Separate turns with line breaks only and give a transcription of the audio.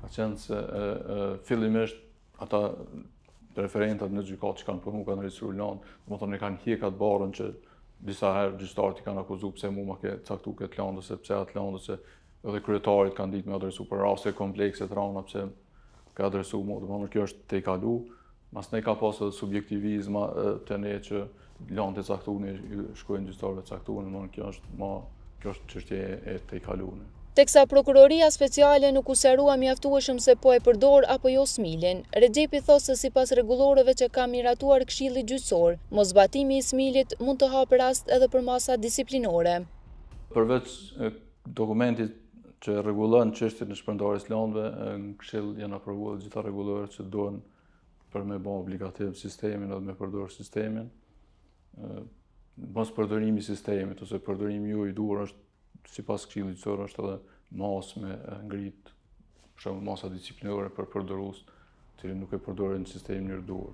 Ka qenë se fillimisht ata referentat në gjykatë që kanë punu kanë registruar lanë, domethënë e kanë hjek atë barën që disa herë gjyqtarët i kanë akuzuar pse mua ke caktu këtë lanë ose pse atë lanë ose edhe kryetarit kanë ditë me adresu për raste komplekse të rana pse ka adresu mua, domethënë kjo është te kalu. Masnej ka pas edhe subjektivizma të ne që lanë të caktuar shkojnë gjyqtarëve të caktuar, domethënë kjo është çështje e te kaluar.
Teksa prokuroria speciale nuk u sqarua mjaftueshëm se po e përdor apo jo smilin, Rexhepi thosë se sipas rregulloreve që ka miratuar Këshilli Gjyqësor, mosbatimi i smilit mund të hapë rast edhe për masa disiplinore.
Përveç dokumentit që rregullon çështjen e shpërndarjes lanëve, në Këshill janë aprovuar gjitha rregulloret që duhen për me bë obligativ sistemin edhe me përdor sistemin. Mos përdorimi i sistemit ose përdorimi ju i duhur është sipas Këshillit Gjyqësor është edhe masë me ngrit, për shembull masa disiplinore për përdorues, të cilët nuk e përdorin sistemin e duhur.